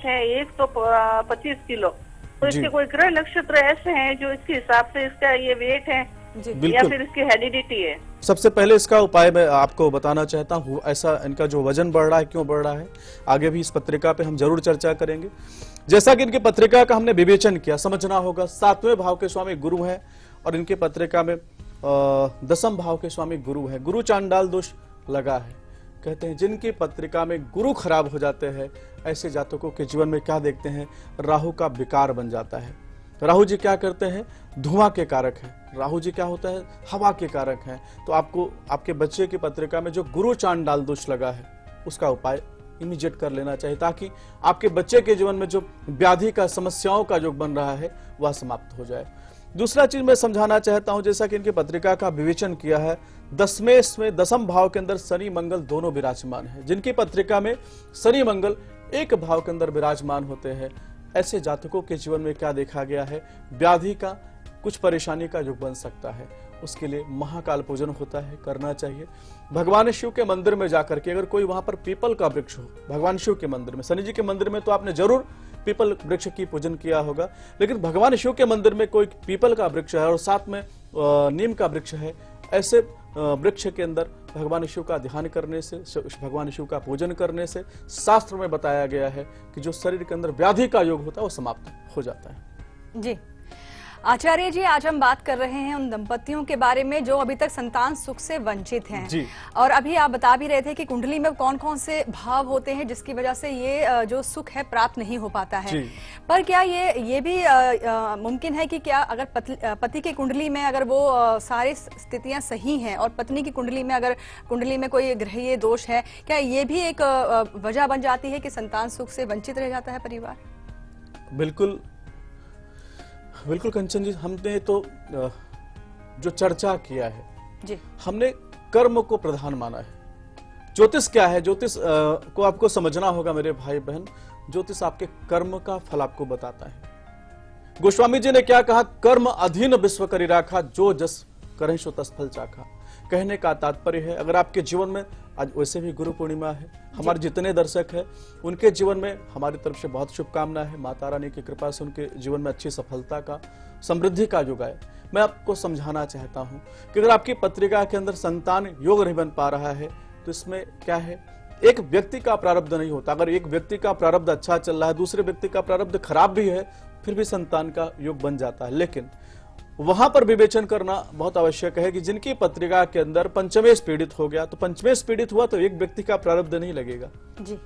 Wait है 125 kilo. तो जी। इसके कोई ग्रह नक्षत्र ऐसे हैं जो इसके हिसाब से इसका ये वेट है जी या बिल्कुल। फिर इसकी हेरिडिटी है? सबसे पहले इसका उपाय मैं आपको बताना चाहता हूँ, ऐसा इनका जो वजन बढ़ रहा है क्यों बढ़ रहा है, आगे भी इस पत्रिका पे हम जरूर चर्चा करेंगे। जैसा कि इनकी पत्रिका का हमने विवेचन किया, समझना होगा 7वें भाव के स्वामी गुरु हैं और इनकी पत्रिका में 10वें भाव के स्वामी गुरु है। गुरु चांडाल दोष लगा है। कहते हैं जिनकी पत्रिका में गुरु खराब हो जाते हैं, ऐसे जातकों के जीवन में क्या देखते हैं, राहु का विकार बन जाता है। राहु जी क्या करते हैं, धुआं के कारक है। राहु जी क्या होता है, हवा के कारक है। तो आपको आपके बच्चे की पत्रिका में जो गुरु चांडाल दोष लगा है, उसका उपाय इमीडिएट कर लेना चाहिए, ताकि आपके बच्चे के जीवन में जो व्याधि का, समस्याओं का योग बन रहा है, वह समाप्त हो जाए। दूसरा चीज मैं समझाना चाहता हूं, जैसा कि इनकी पत्रिका का विवेचन किया है, 10वें भाव के अंदर शनि मंगल दोनों विराजमान है। जिनकी पत्रिका में शनि मंगल एक भाव के अंदर विराजमान होते हैं, ऐसे जातकों के जीवन में क्या देखा गया है, व्याधि का, कुछ परेशानी का योग बन सकता है। उसके लिए महाकाल पूजन होता है, करना चाहिए। भगवान शिव के मंदिर में जाकर के, अगर कोई वहां पर पीपल का वृक्ष हो, भगवान शिव के मंदिर में, शनि जी के मंदिर में तो आपने जरूर पीपल वृक्ष की पूजन किया होगा, लेकिन भगवान शिव के मंदिर में कोई पीपल का वृक्ष है और साथ में नीम का वृक्ष है, ऐसे वृक्ष के अंदर भगवान शिव का ध्यान करने से, भगवान शिव का पूजन करने से शास्त्र में बताया गया है कि जो शरीर के अंदर व्याधि का योग होता है वो समाप्त हो जाता है। जी आचार्य जी, आज हम बात कर रहे हैं उन दंपतियों के बारे में जो अभी तक संतान सुख से वंचित हैं। जी। और अभी आप बता भी रहे थे कि कुंडली में कौन कौन से भाव होते हैं जिसकी वजह से ये जो सुख है प्राप्त नहीं हो पाता है। पर क्या ये भी मुमकिन है कि क्या अगर पति की कुंडली में अगर वो सारी स्थितियां सही हैं और पत्नी की कुंडली में अगर कुंडली में कोई ग्रहीय दोष है, क्या ये भी एक वजह बन जाती है कि संतान सुख से वंचित रह जाता है परिवार? बिल्कुल बिल्कुल कंचन जी, हमने तो जो चर्चा किया है जी, हमने कर्म को प्रधान माना है। ज्योतिष क्या है, ज्योतिष को आपको समझना होगा मेरे भाई बहन। ज्योतिष आपके कर्म का फल आपको बताता है। गोस्वामी जी ने क्या कहा, कर्म अधीन विश्व करी राखा, जो जस करें सो तस फल चाखा। कहने का तात्पर्य है, अगर आपके जीवन में आज वैसे भी गुरु पूर्णिमा है, हमारे जितने दर्शक हैं उनके जीवन में हमारी तरफ से बहुत शुभकामना है। माता रानी की कृपा से उनके जीवन में अच्छी सफलता का, समृद्धि का योग आए। मैं आपको समझाना चाहता हूं कि अगर आपकी पत्रिका के अंदर संतान योग नहीं बन पा रहा है, तो इसमें क्या है, एक व्यक्ति का प्रारब्ध नहीं होता। अगर एक व्यक्ति का प्रारब्ध अच्छा चल रहा है, दूसरे व्यक्ति का प्रारब्ध खराब भी है, फिर भी संतान का योग बन जाता है। लेकिन वहां पर विवेचन करना बहुत आवश्यक है कि जिनकी पत्रिका के अंदर पंचमेश पीड़ित हो गया, तो पंचमेश पीड़ित हुआ तो एक व्यक्ति का प्रारब्ध नहीं लगेगा जी।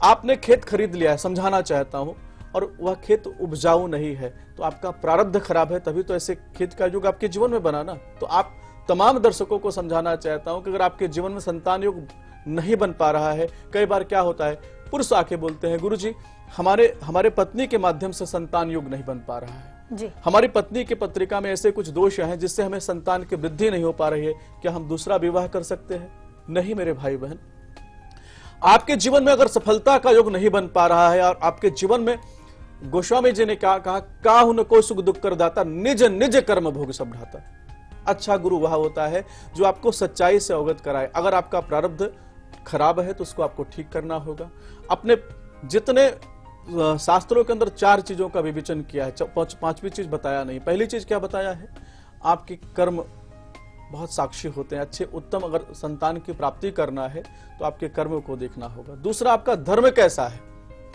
आपने खेत खरीद लिया है, समझाना चाहता हूं, और वह खेत उपजाऊ नहीं है, तो आपका प्रारब्ध खराब है, तभी तो ऐसे खेत का योग आपके जीवन में बना ना। तो आप तमाम दर्शकों को समझाना चाहता हूं कि अगर आपके जीवन में संतान योग नहीं बन पा रहा है, कई बार क्या होता है, पुरुष आके बोलते हैं, गुरुजी हमारे पत्नी के माध्यम से संतान योग नहीं बन पा रहा है जी। हमारी पत्नी की पत्रिका में ऐसे कुछ दोष हैं जिससे हमें संतान की वृद्धि नहीं हो पा रही है, क्या हम दूसरा विवाह कर सकते हैं? नहीं मेरे भाई बहन, आपके जीवन में अगर सफलता का योग नहीं बन पा रहा है और आपके जीवन में, गोस्वामी जी ने क्या कहा, काहु न को सुख दुख कर दाता, निज निज कर्म भोग सब ढाता। अच्छा गुरु वह होता है जो आपको सच्चाई से अवगत कराए। अगर आपका प्रारब्ध खराब है तो उसको आपको ठीक करना होगा। अपने जितने शास्त्रों के अंदर 4 चीजों का विवेचन किया है, 5वीं चीज बताया नहीं। पहली चीज क्या बताया है, आपके कर्म बहुत साक्षी होते हैं, अच्छे उत्तम। अगर संतान की प्राप्ति करना है तो आपके कर्म को देखना होगा। दूसरा, आपका धर्म कैसा है,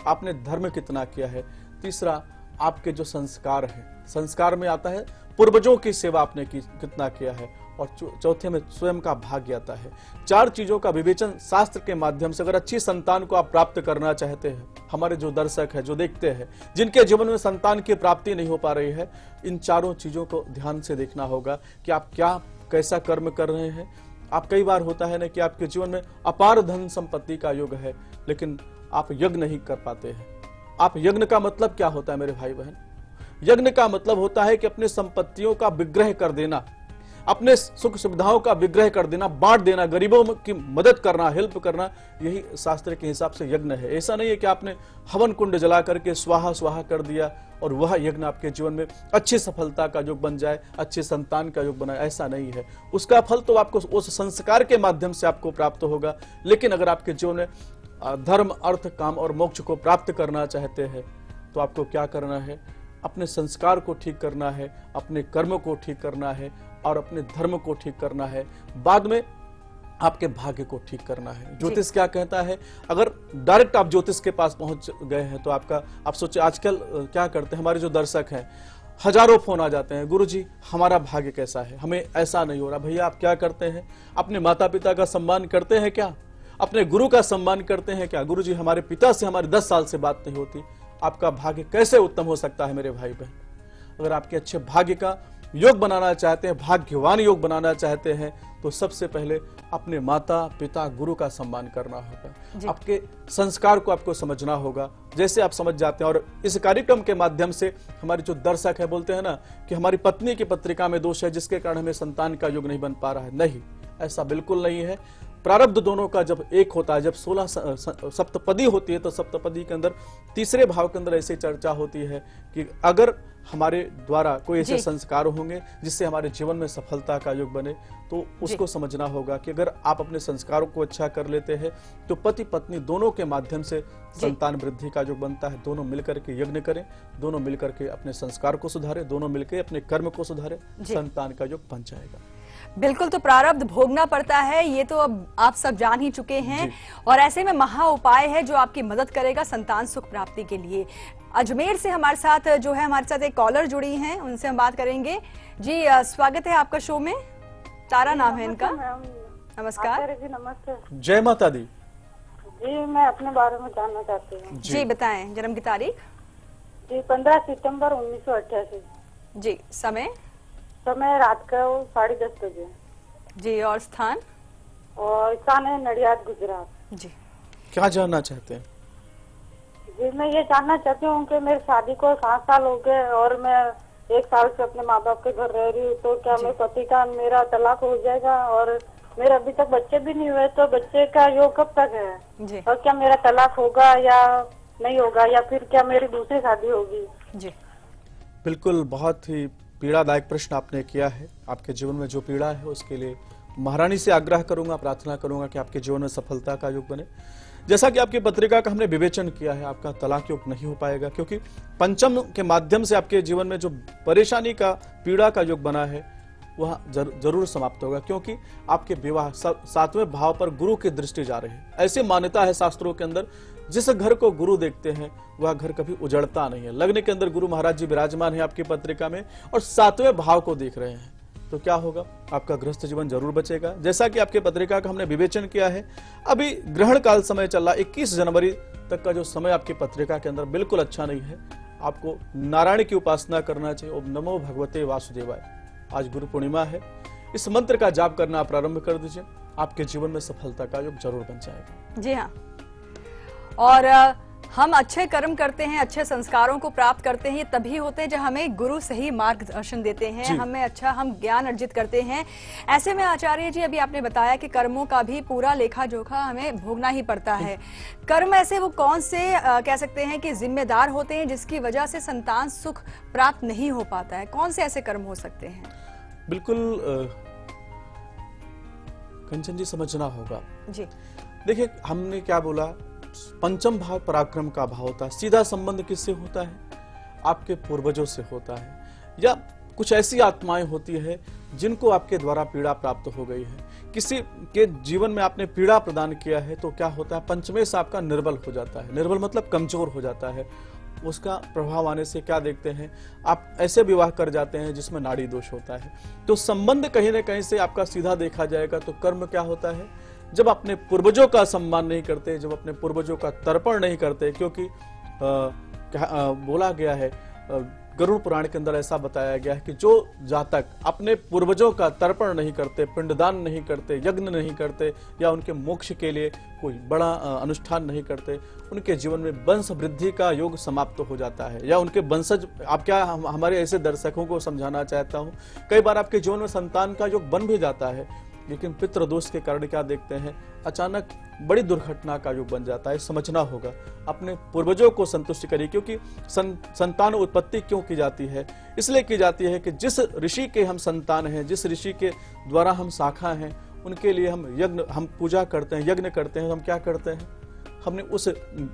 आपने धर्म कितना किया है। तीसरा, आपके जो संस्कार है, संस्कार में आता है पूर्वजों की सेवा आपने कितना किया है। और चौथे में स्वयं का भाग्य आता है। 4 चीजों का विवेचन शास्त्र के माध्यम से अगर अच्छी संतान को आप प्राप्त करना चाहते हैं, हमारे जो दर्शक है, जो देखते हैं, जिनके जीवन में संतान की प्राप्ति नहीं हो पा रही है, इन 4 चीजों को ध्यान से देखना होगा कि आप कैसा कर्म कर रहे हैं। आप कई बार होता है ना कि आपके जीवन में अपार धन संपत्ति का योग है, लेकिन आप यज्ञ नहीं कर पाते हैं। आप यज्ञ का मतलब क्या होता है मेरे भाई बहन? यज्ञ का मतलब होता है कि अपने संपत्तियों का विग्रह कर देना, अपने सुख सुविधाओं का विग्रह कर देना, बांट देना, गरीबों की मदद करना, हेल्प करना, यही शास्त्र के हिसाब से यज्ञ है। ऐसा नहीं है कि आपने हवन कुंड जला करके स्वाहा स्वाहा कर दिया और वह यज्ञ आपके जीवन में अच्छी सफलता का योग बन जाए, अच्छे संतान का योग बनाए, ऐसा नहीं है। उसका फल तो आपको उस संस्कार के माध्यम से आपको प्राप्त होगा। लेकिन अगर आपके जीवन में धर्म, अर्थ, काम और मोक्ष को प्राप्त करना चाहते हैं तो आपको क्या करना है? अपने संस्कार को ठीक करना है, अपने कर्म को ठीक करना है और अपने धर्म को ठीक करना है। बाद में आपके भाग्य को ठीक करना है। ज्योतिष क्या कहता है? अगर डायरेक्ट आप ज्योतिष के पास पहुंच गए हैं तो आप सोचिए, आजकल क्या करते हैं हमारे जो दर्शक हैं, हजारों फोन आ जाते हैं, गुरुजी हमारा भाग्य कैसा है, हमें ऐसा नहीं हो रहा। भैया आप क्या करते हैं? अपने माता पिता का सम्मान करते हैं क्या? अपने गुरु का सम्मान करते हैं क्या? गुरुजी हमारे पिता से हमारी 10 साल से बात नहीं होती। आपका भाग्य कैसे उत्तम हो सकता है मेरे भाई बहन? अगर आपके अच्छे भाग्य का योग बनाना चाहते हैं, भाग्यवान योग बनाना चाहते हैं, तो सबसे पहले अपने माता पिता गुरु का सम्मान करना होगा। आपके संस्कार को आपको समझना होगा। जैसे आप समझ जाते हैं, और इस कार्यक्रम के माध्यम से हमारे जो दर्शक है बोलते हैं ना कि हमारी पत्नी की पत्रिका में दोष है जिसके कारण हमें संतान का योग नहीं बन पा रहा है। नहीं, ऐसा बिल्कुल नहीं है। प्रारब्ध दोनों का जब एक होता है, जब 16 सप्तपदी होती है, तो सप्तपदी के अंदर तीसरे भाव के अंदर ऐसी चर्चा होती है कि अगर हमारे द्वारा कोई ऐसे संस्कार होंगे जिससे हमारे जीवन में सफलता का योग बने, तो उसको समझना होगा कि अगर आप अपने संस्कारों को अच्छा कर लेते हैं तो पति पत्नी दोनों के माध्यम से संतान वृद्धि का योग बनता है। दोनों मिलकर के यज्ञ करें, दोनों मिलकर के अपने संस्कार को सुधारें, दोनों मिलकर अपने कर्म को सुधारें, संतान का योग बन जाएगा। बिल्कुल, तो प्रारब्ध भोगना पड़ता है, ये तो अब आप सब जान ही चुके हैं। और ऐसे में महा उपाय है जो आपकी मदद करेगा संतान सुख प्राप्ति के लिए। अजमेर से हमारे साथ एक कॉलर जुड़ी हैं, उनसे हम बात करेंगे। जी स्वागत है आपका शो में। तारा नाम है इनका। नमस्कार जी। नमस्ते। जय माता दी। जी मैं अपने बारे में जानना चाहती हूँ। जी बताएं जन्म की तारीख। जी 15 सितंबर 1988। जी समय रात का 10:30 बजे। जी और स्थान है नडियाद, गुजरात। जी क्या जानना चाहते हैं? जी मैं ये जानना चाहती हूँ कि मेरी शादी को 7 साल हो गए और मैं 1 साल से अपने माँ बाप के घर रह रही हूँ, तो क्या मेरे पति का मेरा तलाक हो जाएगा? और मेरे अभी तक बच्चे भी नहीं हुए, तो बच्चे का योग कब तक है? जी। और क्या मेरा तलाक होगा या नहीं होगा, या फिर क्या मेरी दूसरी शादी होगी? जी बिल्कुल, बहुत ही पीड़ादायक प्रश्न आपने किया है। आपके जीवन में जो पीड़ा है उसके लिए महारानी से आग्रह करूंगा, प्रार्थना करूंगा कि आपके जीवन में सफलता का योग बने। जैसा कि आपकी पत्रिका का हमने विवेचन किया है, आपका तलाक योग नहीं हो पाएगा, क्योंकि पंचम के माध्यम से आपके जीवन में जो परेशानी का, पीड़ा का योग बना है वह जरूर समाप्त होगा, क्योंकि आपके विवाह 7वें भाव पर गुरु की दृष्टि जा रही है। ऐसी मान्यता है शास्त्रों के अंदर, जिस घर को गुरु देखते हैं वह घर कभी उजड़ता नहीं है। लग्न के अंदर गुरु महाराज जी विराजमान है आपकी पत्रिका में और 7वें भाव को देख रहे हैं, तो क्या होगा? आपका गृहस्थ जीवन जरूर बचेगा। जैसा कि आपके पत्रिका का हमने विवेचन किया है, अभी ग्रहण काल समय चल रहा, 21 जनवरी तक का जो समय आपकी पत्रिका के अंदर बिल्कुल अच्छा नहीं है। आपको नारायण की उपासना करना चाहिए। ओम नमो भगवते वासुदेवाय। आज गुरु पूर्णिमा है, इस मंत्र का जाप करना प्रारंभ कर दीजिए, आपके जीवन में सफलता का योग जरूर बन जाएगा। जी हाँ, और हम अच्छे कर्म करते हैं, अच्छे संस्कारों को प्राप्त करते हैं, ये तभी होते हैं जब हमें गुरु सही मार्गदर्शन देते हैं, हम ज्ञान अर्जित करते हैं। ऐसे में आचार्य जी, अभी आपने बताया कि कर्मों का भी पूरा लेखा जोखा हमें भोगना ही पड़ता है। कर्म ऐसे वो कौन से कह सकते हैं कि जिम्मेदार होते हैं जिसकी वजह से संतान सुख प्राप्त नहीं हो पाता है? कौन से ऐसे कर्म हो सकते हैं? बिल्कुल कंचन जी, समझना होगा जी। देखिए, हमने क्या बोला, पंचम भाव पराक्रम का भाव होता है। सीधा संबंध किससे होता है? आपके पूर्वजों से होता है, या कुछ ऐसी आत्माएं होती है जिनको आपके द्वारा पीड़ा प्राप्त हो गई है। किसी के जीवन में आपने पीड़ा प्रदान किया है तो क्या होता है? पंचमे से आपका निर्बल हो जाता है। निर्बल मतलब कमजोर हो जाता है। उसका प्रभाव आने से क्या देखते हैं, आप ऐसे विवाह कर जाते हैं जिसमें नाड़ी दोष होता है। तो संबंध कहीं ना कहीं से आपका सीधा देखा जाएगा। तो कर्म क्या होता है? जब अपने पूर्वजों का सम्मान नहीं करते, जब अपने पूर्वजों का तर्पण नहीं करते, क्योंकि बोला गया है, गरुड़ पुराण के अंदर ऐसा बताया गया है कि जो जातक अपने पूर्वजों का तर्पण नहीं करते, पिंडदान नहीं करते, यज्ञ नहीं करते, या उनके मोक्ष के लिए कोई बड़ा अनुष्ठान नहीं करते, उनके जीवन में वंश वृद्धि का योग समाप्त हो जाता है, या उनके वंशज, आप क्या हमारे ऐसे दर्शकों को समझाना चाहता हूं, कई बार आपके जीवन में संतान का योग बन भी जाता है, लेकिन पितृदोष के कारण क्या देखते हैं, अचानक बड़ी दुर्घटना का योग बन जाता है। समझना होगा, अपने पूर्वजों को संतुष्ट करिए, क्योंकि संतान उत्पत्ति क्यों की जाती है? इसलिए की जाती है कि जिस ऋषि के हम संतान हैं, जिस ऋषि के द्वारा हम शाखा हैं, उनके लिए हम पूजा करते हैं, यज्ञ करते हैं। हम क्या करते हैं? हमने उस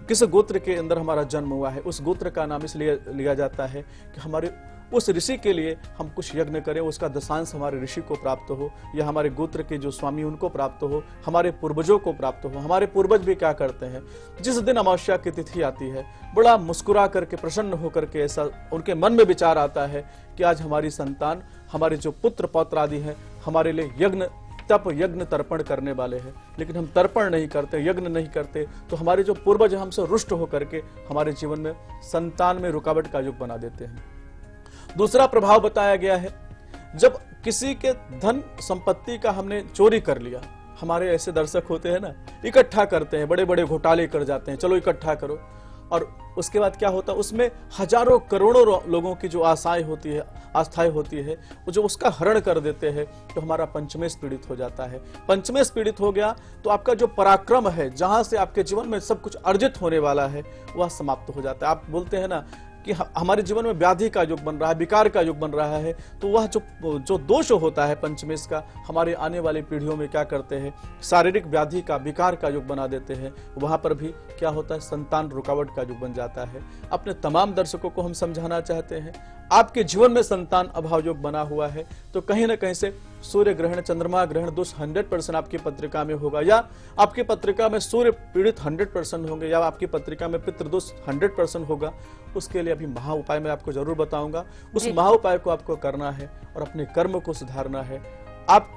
किस गोत्र के अंदर हमारा जन्म हुआ है, उस गोत्र का नाम इसलिए लिया जाता है कि हमारे उस ऋषि के लिए हम कुछ यज्ञ करें, उसका दशांश हमारे ऋषि को प्राप्त हो, या हमारे गोत्र के जो स्वामी उनको प्राप्त हो, हमारे पूर्वजों को प्राप्त हो। हमारे पूर्वज भी क्या करते हैं, जिस दिन अमावस्या की तिथि आती है बड़ा मुस्कुरा करके, प्रसन्न होकर के, ऐसा उनके मन में विचार आता है कि आज हमारी संतान, हमारे जो पुत्र पौत्र आदि हैं, हमारे लिए यज्ञ तप यज्ञ तर्पण करने वाले हैं। लेकिन हम तर्पण नहीं करते, यज्ञ नहीं करते, तो हमारे जो पूर्वज हमसे रुष्ट होकर के हमारे जीवन में संतान में रुकावट का युग बना देते हैं। दूसरा प्रभाव बताया गया है, जब किसी के धन संपत्ति का हमने चोरी कर लिया, हमारे ऐसे दर्शक होते हैं ना, इकट्ठा करते हैं, बड़े बड़े घोटाले कर जाते हैं, चलो इकट्ठा करो, और उसके बाद क्या होता है, उसमें हजारों करोड़ों लोगों की जो आशाएं होती है, आस्थाएं होती है, वो जो उसका हरण कर देते हैं, तो हमारा पंचमेश पीड़ित हो जाता है। पंचमेश पीड़ित हो गया तो आपका जो पराक्रम है, जहां से आपके जीवन में सब कुछ अर्जित होने वाला है, वह समाप्त हो जाता है। आप बोलते हैं ना कि हमारे जीवन में व्याधि का युग बन रहा है, विकार का युग बन रहा है, तो वह जो दोष होता है पंचमेश का, हमारे आने वाली पीढ़ियों में क्या करते हैं, शारीरिक व्याधि का, विकार का युग बना देते हैं। वहां पर भी क्या होता है, संतान रुकावट का युग बन जाता है। अपने तमाम दर्शकों को हम समझाना चाहते हैं, आपके जीवन में संतान अभाव योग बना हुआ है तो कहीं ना कहीं से सूर्य ग्रहण, चंद्रमा ग्रहण दोष 100% आपकी पत्रिका में होगा, या आपकी पत्रिका में सूर्य पीड़ित 100% होंगे, या आपकी पत्रिका में पितृ दोष 100% होगा। उसके लिए अभी महा उपाय मैं आपको जरूर बताऊंगा। उस महा उपाय को आपको करना है और अपने कर्म को सुधारना है। आप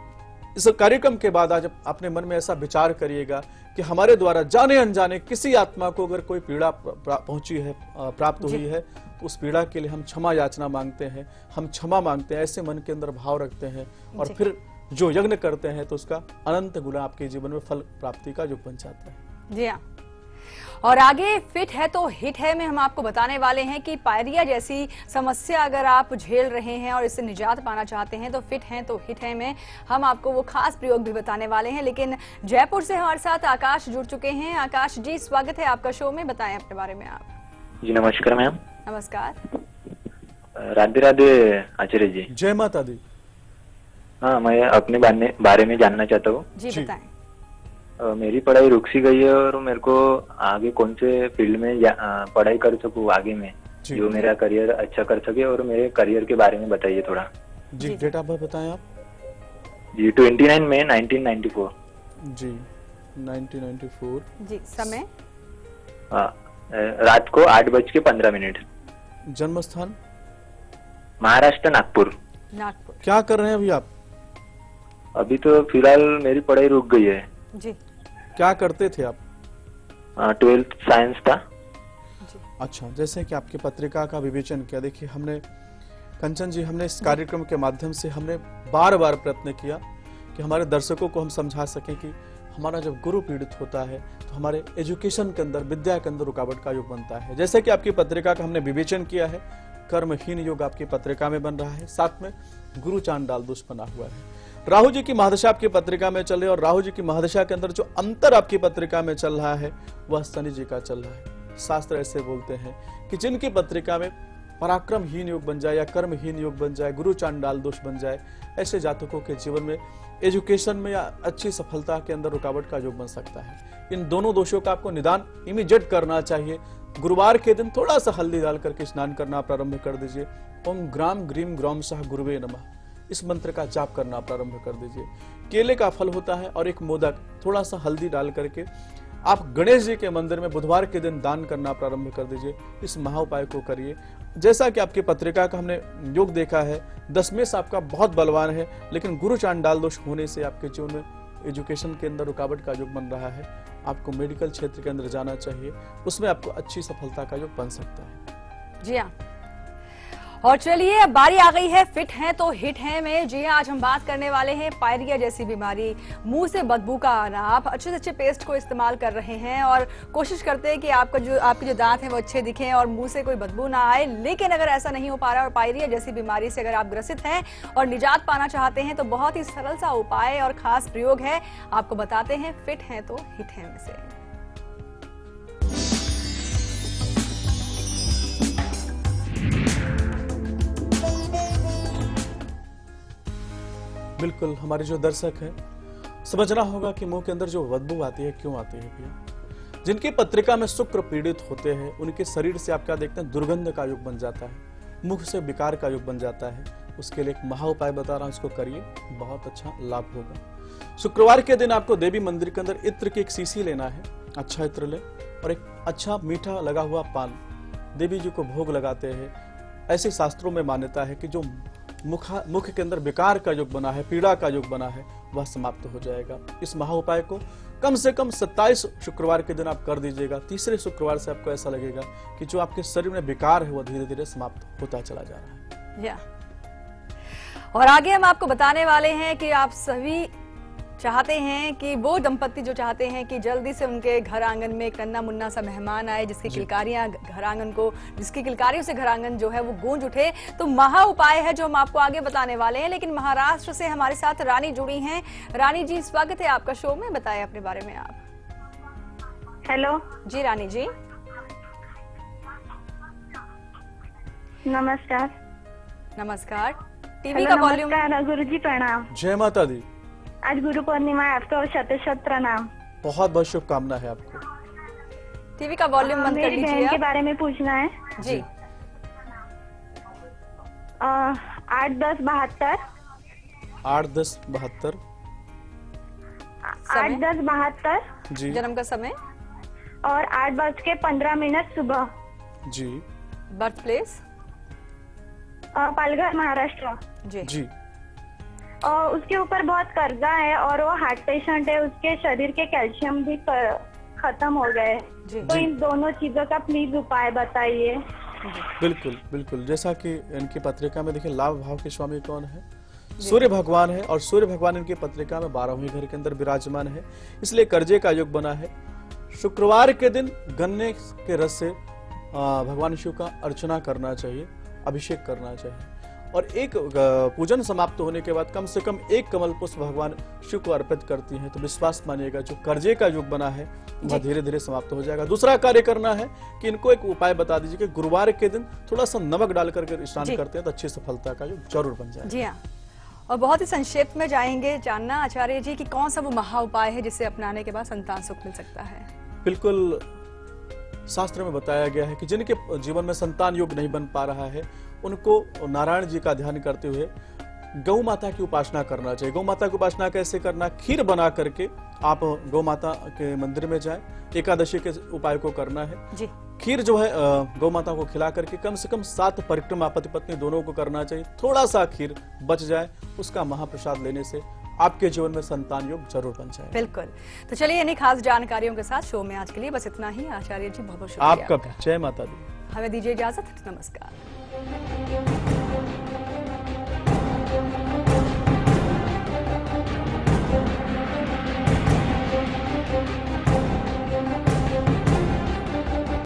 इस कार्यक्रम के बाद आज अपने मन में ऐसा विचार करिएगा कि हमारे द्वारा जाने अनजाने किसी आत्मा को अगर कोई पीड़ा पहुंची है, प्राप्त हुई है, तो उस पीड़ा के लिए हम क्षमा याचना मांगते हैं, हम क्षमा मांगते हैं, ऐसे मन के अंदर भाव रखते हैं, और फिर जो यज्ञ करते हैं तो उसका अनंत गुना आपके जीवन में फल प्राप्ति का युग बन जाता है। जी हाँ, और आगे फिट है तो हिट है में हम आपको बताने वाले हैं कि पायरिया जैसी समस्या अगर आप झेल रहे हैं और इससे निजात पाना चाहते हैं तो फिट है तो हिट है में हम आपको वो खास प्रयोग भी बताने वाले हैं। लेकिन जयपुर से हमारे साथ आकाश जुड़ चुके हैं। आकाश जी, स्वागत है आपका शो में, बताएं अपने बारे में आप। जी नमस्कार मैम। नमस्कार। राधे राधे आचार्य जी। जय माता दी। हाँ, मैं अपने बारे में जानना चाहता हूँ। जी बताएं। मेरी पढ़ाई रुक सी गई है और मेरे को आगे कौन से फील्ड में पढ़ाई कर सकूँ आगे में, जो मेरा करियर अच्छा कर सके, और मेरे करियर के बारे में बताइए थोड़ा। जी, डेट ऑफ बर्थ बताएं आप। जी 29 मई 1994। जी 1994। जी समय? रात को 8:15। जन्म स्थान? महाराष्ट्र, नागपुर। नागपुर। क्या कर रहे हैं अभी आप? अभी तो फिलहाल मेरी पढ़ाई रुक गई है। जी। क्या करते थे आप? 12th साइंस था। जी। अच्छा, जैसे कि आपकी पत्रिका का विवेचन किया, देखिए हमने कंचन जी, हमने इस कार्यक्रम के माध्यम से हमने बार बार प्रयत्न किया कि हमारे दर्शकों को हम समझा सकें कि हमारा जब गुरु पीड़ित होता है तो हमारे एजुकेशन के अंदर, विद्या के अंदर रुकावट का योग बनता है। जैसे कि आपकी पत्रिका का हमने विवेचन किया है, कर्महीन योग आपकी पत्रिका में बन रहा है, साथ में गुरु चांडाल दोष बना हुआ है। राहु जी की महादशा आपकी पत्रिका में चल रही है, और राहु जी की महादशा के अंदर जो अंतर आपकी पत्रिका में चल रहा है वह शनि जी का चल रहा है। शास्त्र ऐसे बोलते हैं कि जिनकी पत्रिका में पराक्रमहीन योग बन जाए या कर्महीन योग बन जाए, गुरु चांडाल दोष बन जाए, ऐसे जातकों के जीवन में एजुकेशन में या अच्छी सफलता के अंदर रुकावट का योग बन सकता है। इन दोनों दोषों का आपको निदान इमीडिएट करना चाहिए। गुरुवार के दिन थोड़ा सा हल्दी डाल करके स्नान करना प्रारंभ कर दीजिए। ओम ग्राम ग्रीम ग्राम सह गुरुवे नमः, इस मंत्र का जाप करना प्रारंभ कर दीजिए। केले का फल होता है और एक मोदक, थोड़ा सा हल्दी डाल करके आप गणेश जी के मंदिर में बुधवार के दिन दान करना प्रारंभ कर दीजिए। इस महाउपाय को करिए। जैसा कि आपकी पत्रिका का हमने योग देखा है, दशमेश आपका बहुत बलवान है, लेकिन गुरु चांडाल दोष होने से आपके जीवन में एजुकेशन के अंदर रुकावट का योग बन रहा है। आपको मेडिकल क्षेत्र के अंदर जाना चाहिए, उसमें आपको अच्छी सफलता का योग बन सकता है। जी हाँ, और चलिए अब बारी आ गई है फिट है तो हिट है में। जी हाँ, आज हम बात करने वाले हैं पायरिया जैसी बीमारी, मुंह से बदबू का आना। आप अच्छे से अच्छे पेस्ट को इस्तेमाल कर रहे हैं और कोशिश करते हैं कि आपके जो दांत हैं वो अच्छे दिखें और मुंह से कोई बदबू ना आए, लेकिन अगर ऐसा नहीं हो पा रहा और पायरिया जैसी बीमारी से अगर आप ग्रसित हैं और निजात पाना चाहते हैं तो बहुत ही सरल सा उपाय और खास प्रयोग है, आपको बताते हैं फिट है तो हिट है में से। बिल्कुल, हमारे जो दर्शक हैं समझना होगा कि मुंह के अंदर जो बदबू आती है क्यों आती है भैया। जिनकी पत्रिका में शुक्र पीड़ित होते हैं उनके शरीर से आप क्या देखते हैं, दुर्गंध का योग बन जाता है, मुख से विकार का योग बन जाता है। उसके लिए एक महा उपाय बता रहा हूं, इसको करिए, बहुत अच्छा लाभ होगा। शुक्रवार के दिन आपको देवी मंदिर के अंदर इत्र की एक शीशी लेना है, अच्छा इत्र ले, और एक अच्छा मीठा लगा हुआ पान देवी जी को भोग लगाते हैं। ऐसे शास्त्रों में मान्यता है कि जो मुख के अंदर विकार का योग बना है, पीड़ा का योग बना है, वह समाप्त हो जाएगा। इस महा उपाय को कम से कम 27 शुक्रवार के दिन आप कर दीजिएगा। तीसरे शुक्रवार से आपको ऐसा लगेगा कि जो आपके शरीर में विकार है वह धीरे धीरे समाप्त होता चला जा रहा है। और आगे हम आपको बताने वाले हैं कि आप सभी चाहते हैं कि वो दंपत्ति जो चाहते हैं कि जल्दी से उनके घर आंगन में एक नन्ना मुन्ना सा मेहमान आए, जिसकी किलकारियों से घर आंगन जो है वो गूंज उठे, तो महा उपाय है जो हम आपको आगे बताने वाले हैं। लेकिन महाराष्ट्र से हमारे साथ रानी जुड़ी हैं। रानी जी, स्वागत है आपका शो में, बताएं अपने बारे में आप। हेलो जी रानी जी, नमस्कार। नमस्कार। टीवी का वॉल्यूम। गुरु जी प्रणाम। जय माता दी। आज गुरु पूर्णिमा है, आपको शत प्रणाम। बहुत बहुत शुभकामना है आपको। टीवी का वॉल्यूम बंद कर लीजिए। बहन के बारे में पूछना है जी। 8-10-72 8-10-72 8-10-72 जी। जन्म का समय और 8:15 सुबह जी। बर्थ प्लेस पालघर महाराष्ट्र जी जी। और उसके ऊपर बहुत कर्जा है और वो हार्ट पेशेंट है, उसके शरीर के कैल्शियम भी खत्म हो गए, तो इन दोनों चीजों का प्लीज उपाय बताइए। बिल्कुल बिल्कुल, जैसा कि इनकी पत्रिका में देखिए लाभ भाव के स्वामी कौन है, सूर्य भगवान है, और सूर्य भगवान इनकी पत्रिका में 12वें घर के अंदर विराजमान है, इसलिए कर्जे का योग बना है। शुक्रवार के दिन गन्ने के रस से भगवान शिव का अर्चना करना चाहिए, अभिषेक करना चाहिए, और एक पूजन समाप्त होने के बाद कम से कम एक कमल पुष्प भगवान शिव को अर्पित करती हैं, तो विश्वास मानिएगा जो कर्जे का योग बना है वह धीरे धीरे समाप्त हो जाएगा। दूसरा कार्य करना है कि इनको एक उपाय बता दीजिए कि गुरुवार के दिन थोड़ा सा नमक डाल करके स्नान करते हैं तो अच्छी सफलता का योग जरूर बन जाएगा। जी हाँ, और बहुत ही संक्षेप में जाएंगे जानना आचार्य जी कि कौन सा वो महा उपाय है जिसे अपनाने के बाद संतान सुख मिल सकता है। बिल्कुल, शास्त्र में बताया गया है कि जिनके जीवन में संतान योग नहीं बन पा रहा है उनको नारायण जी का ध्यान करते हुए गौ माता की उपासना करना चाहिए। गौ माता की उपासना कैसे करना, खीर बना करके आप गौ माता के मंदिर में जाएं, एकादशी के उपाय को करना है जी। खीर जो है गौ माता को खिला करके कम से कम 7 परिक्रमा पति पत्नी दोनों को करना चाहिए। थोड़ा सा खीर बच जाए, उसका महाप्रसाद लेने से आपके जीवन में संतान योग जरूर बन जाए। बिल्कुल, तो चलिए इन्हीं खास जानकारियों के साथ शो में आज के लिए बस इतना ही। आचार्य जी बहुत बहुत शुक्रिया आपका। जय माता दी। हमें दीजिए इजाजत, नमस्कार।